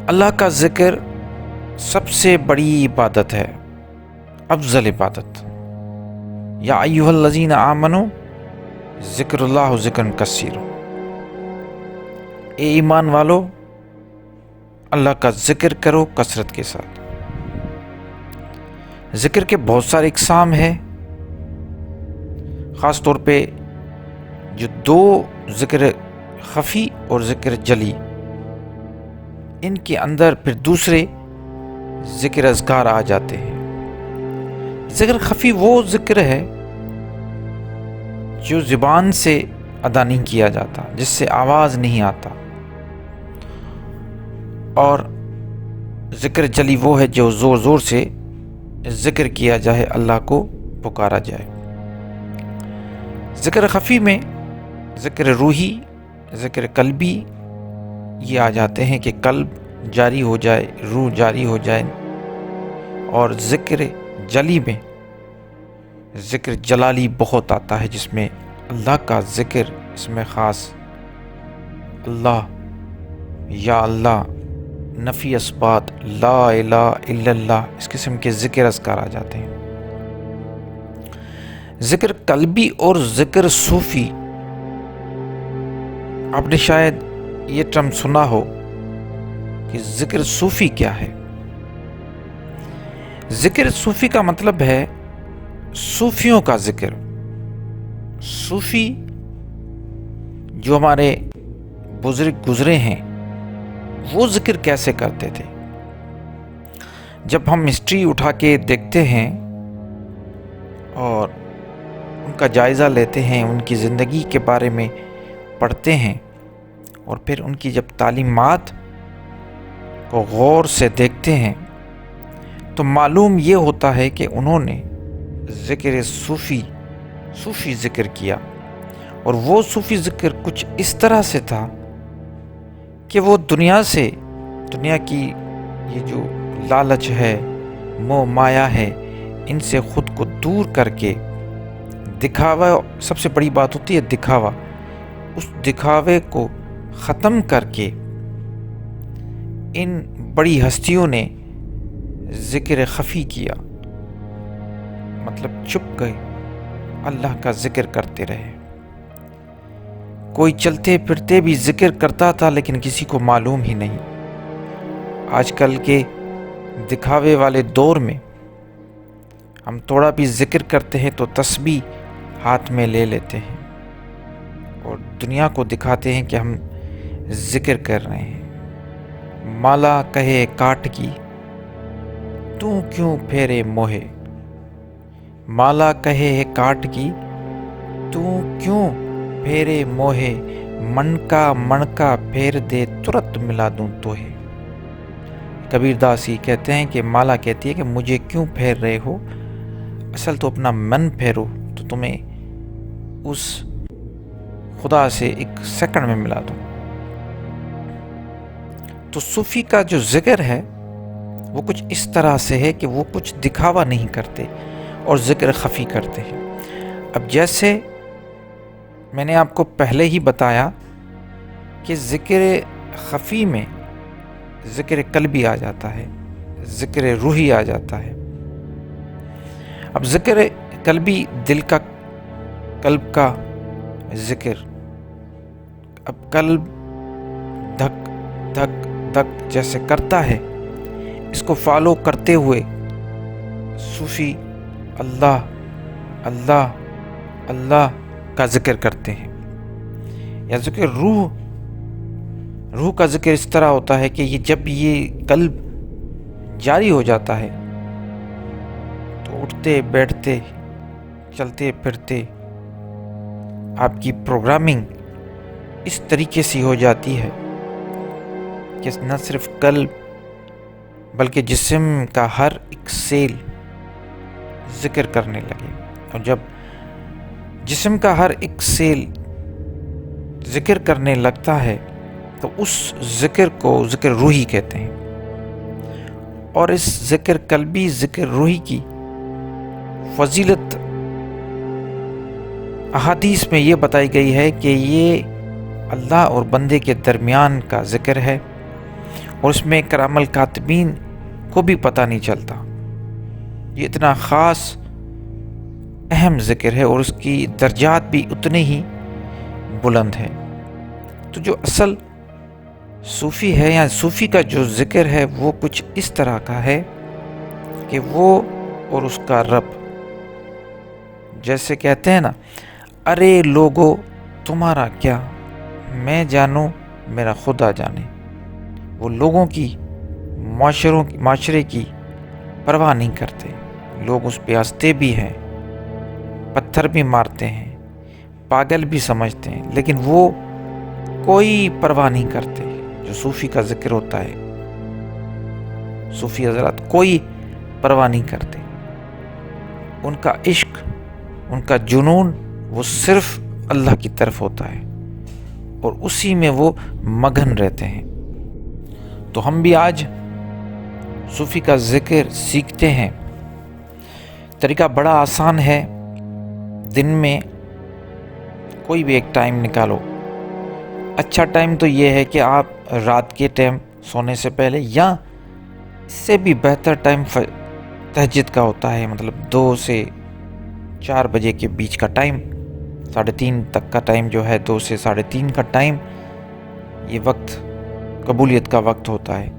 اللہ کا ذکر سب سے بڑی عبادت ہے، افضل عبادت۔ یا ایھا الذین آمنوا ذکر اللہ ذکرا کثیرا، اے ایمان والو اللہ کا ذکر کرو کثرت کے ساتھ۔ ذکر کے بہت سارے اقسام ہیں، خاص طور پہ جو دو ذکر خفی اور ذکر جلی، ان کے اندر پھر دوسرے ذکر اذکار آ جاتے ہیں۔ ذکر خفی وہ ذکر ہے جو زبان سے ادا نہیں کیا جاتا، جس سے آواز نہیں آتا، اور ذکر جلی وہ ہے جو زور زور سے ذکر کیا جائے، اللہ کو پکارا جائے۔ ذکر خفی میں ذکر روحی، ذکر قلبی یہ آ جاتے ہیں کہ قلب جاری ہو جائے، روح جاری ہو جائے، اور ذکر جلی میں ذکر جلالی بہت آتا ہے، جس میں اللہ کا ذکر، اس میں خاص اللہ، یا اللہ، نفی اثبات، لا الہ الا اللہ، اس قسم کے ذکر اذکار آ جاتے ہیں۔ ذکر قلبی اور ذکر صوفی، آپ نے شاید یہ ٹرم سنا ہو کہ ذکر صوفی کیا ہے۔ ذکر صوفی کا مطلب ہے صوفیوں کا ذکر۔ صوفی جو ہمارے بزرگ گزرے ہیں وہ ذکر کیسے کرتے تھے؟ جب ہم ہسٹری اٹھا کے دیکھتے ہیں اور ان کا جائزہ لیتے ہیں، ان کی زندگی کے بارے میں پڑھتے ہیں، اور پھر ان کی جب تعلیمات کو غور سے دیکھتے ہیں، تو معلوم یہ ہوتا ہے کہ انہوں نے ذکر صوفی ذکر کیا، اور وہ صوفی ذکر کچھ اس طرح سے تھا کہ وہ دنیا کی یہ جو لالچ ہے، موہ مایا ہے، ان سے خود کو دور کر کے دکھاوا، سب سے بڑی بات ہوتی ہے دکھاوا، اس دکھاوے کو ختم کر کے ان بڑی ہستیوں نے ذکر خفی کیا، مطلب چھپ گئے، اللہ کا ذکر کرتے رہے۔ کوئی چلتے پھرتے بھی ذکر کرتا تھا لیکن کسی کو معلوم ہی نہیں۔ آج کل کے دکھاوے والے دور میں ہم تھوڑا بھی ذکر کرتے ہیں تو تسبیح ہاتھ میں لے لیتے ہیں اور دنیا کو دکھاتے ہیں کہ ہم ذکر کر رہے ہیں۔ مالا کہے کاٹ کی تو کیوں پھیرے موہے، مالا کہے کاٹ کی تو کیوں پھیرے موہے، منکا پھیر دے ترت ملا دوں توہے۔ کبیر داسی کہتے ہیں کہ مالا کہتی ہے کہ مجھے کیوں پھیر رہے ہو، اصل تو اپنا من پھیرو تو تمہیں اس خدا سے ایک سیکنڈ میں ملا دوں۔ تو صوفی کا جو ذکر ہے وہ کچھ اس طرح سے ہے کہ وہ کچھ دکھاوا نہیں کرتے اور ذکر خفی کرتے ہیں۔ اب جیسے میں نے آپ کو پہلے ہی بتایا کہ ذکر خفی میں ذکر قلبی آ جاتا ہے، ذکر روحی آ جاتا ہے۔ اب ذکر قلبی قلب کا ذکر، اب قلب دھک دھک دھک جیسے کرتا ہے، اس کو فالو کرتے ہوئے صوفی اللہ اللہ اللہ کا ذکر کرتے ہیں۔ یا ذکر روح کا ذکر اس طرح ہوتا ہے کہ جب یہ قلب جاری ہو جاتا ہے تو اٹھتے بیٹھتے چلتے پھرتے آپ کی پروگرامنگ اس طریقے سے ہو جاتی ہے کہ نہ صرف قلب بلکہ جسم کا ہر ایک سیل ذکر کرنے لگے، اور جب جسم کا ہر ایک سیل ذکر کرنے لگتا ہے تو اس ذکر کو ذکر روحی کہتے ہیں۔ اور اس ذکر قلبی ذکر روحی کی فضیلت احادیث میں یہ بتائی گئی ہے کہ یہ اللہ اور بندے کے درمیان کا ذکر ہے، اور اس میں کرام الکاتبین کو بھی پتہ نہیں چلتا. یہ اتنا خاص اہم ذکر ہے اور اس کی درجات بھی اتنے ہی بلند ہے. تو جو اصل صوفی ہے یا صوفی کا جو ذکر ہے وہ کچھ اس طرح کا ہے کہ وہ اور اس کا رب، جیسے کہتے ہیں نا، ارے لوگو تمہارا کیا، میں جانوں میرا خدا جانے. وہ لوگوں کی معاشرے کی پرواہ نہیں کرتے. لوگ اس پہ ہنستے بھی ہیں، پتھر بھی مارتے ہیں، پاگل بھی سمجھتے ہیں، لیکن وہ کوئی پرواہ نہیں کرتے. جو صوفی کا ذکر ہوتا ہے، صوفی حضرات کوئی پرواہ نہیں کرتے. ان کا عشق، ان کا جنون وہ صرف اللہ کی طرف ہوتا ہے اور اسی میں وہ مگن رہتے ہیں. تو ہم بھی آج صوفی کا ذکر سیکھتے ہیں. طریقہ بڑا آسان ہے. دن میں کوئی بھی ایک ٹائم نکالو. اچھا ٹائم تو یہ ہے کہ آپ رات کے ٹائم سونے سے پہلے، یا اس سے بھی بہتر ٹائم تہجد کا ہوتا ہے، مطلب 2 سے 4 بجے کے بیچ کا ٹائم، 3:30 تک کا ٹائم جو ہے، 2 سے 3:30 کا ٹائم، یہ وقت قبولیت کا وقت ہوتا ہے.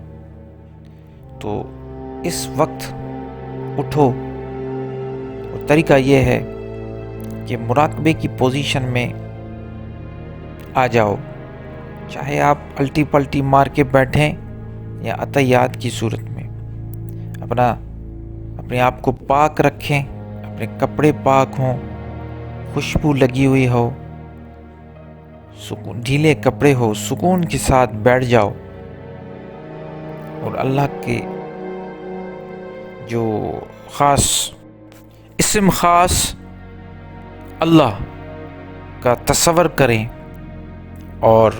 تو اس وقت اٹھو. اور طریقہ یہ ہے کہ مراقبے کی پوزیشن میں آ جاؤ. چاہے آپ الٹی پلٹی مار کے بیٹھیں یا عطیات کی صورت میں اپنے آپ کو پاک رکھیں، اپنے کپڑے پاک ہوں، خوشبو لگی ہوئی ہو، ڈھیلے کپڑے ہو، سکون کے ساتھ بیٹھ جاؤ اور اللہ کے جو خاص اسم خاص اللہ کا تصور کریں اور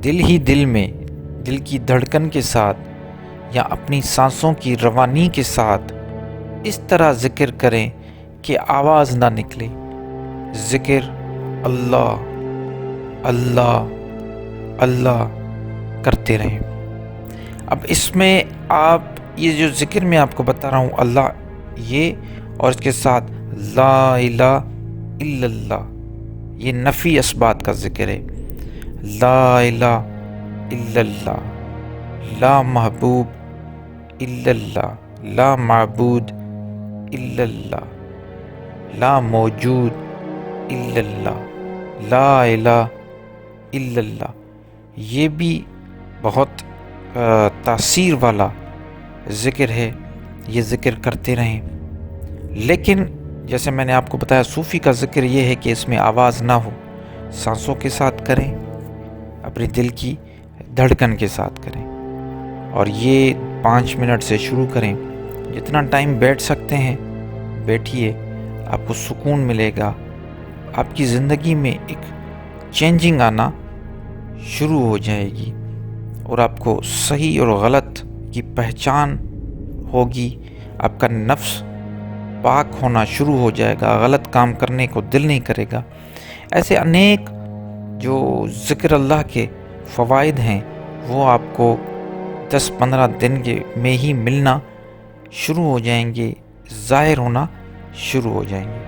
دل ہی دل میں، دل کی دھڑکن کے ساتھ یا اپنی سانسوں کی روانی کے ساتھ اس طرح ذکر کریں کہ آواز نہ نکلے. ذکر اللہ اللہ اللہ کرتے رہیں. اب اس میں آپ یہ جو ذکر میں آپ کو بتا رہا ہوں، اللہ یہ، اور اس کے ساتھ لا الہ الا اللہ، یہ نفی اسبات کا ذکر ہے. لا الہ الا اللہ، لا محبوب الا اللہ، لا معبود الا اللہ، لا موجود الا اللہ، لا الہ الا اللہ. یہ بھی بہت تاثیر والا ذکر ہے. یہ ذکر کرتے رہیں. لیکن جیسے میں نے آپ کو بتایا، صوفی کا ذکر یہ ہے کہ اس میں آواز نہ ہو، سانسوں کے ساتھ کریں، اپنے دل کی دھڑکن کے ساتھ کریں، اور یہ 5 منٹ سے شروع کریں. جتنا ٹائم بیٹھ سکتے ہیں بیٹھیے. آپ کو سکون ملے گا. آپ کی زندگی میں ایک چینجنگ آنا شروع ہو جائے گی اور آپ کو صحیح اور غلط کی پہچان ہوگی. آپ کا نفس پاک ہونا شروع ہو جائے گا. غلط کام کرنے کو دل نہیں کرے گا. ایسے انیک جو ذکر اللہ کے فوائد ہیں وہ آپ کو 10-15 دن کے میں ہی ملنا شروع ہو جائیں گے، ظاہر ہونا شروع ہو جائیں گے.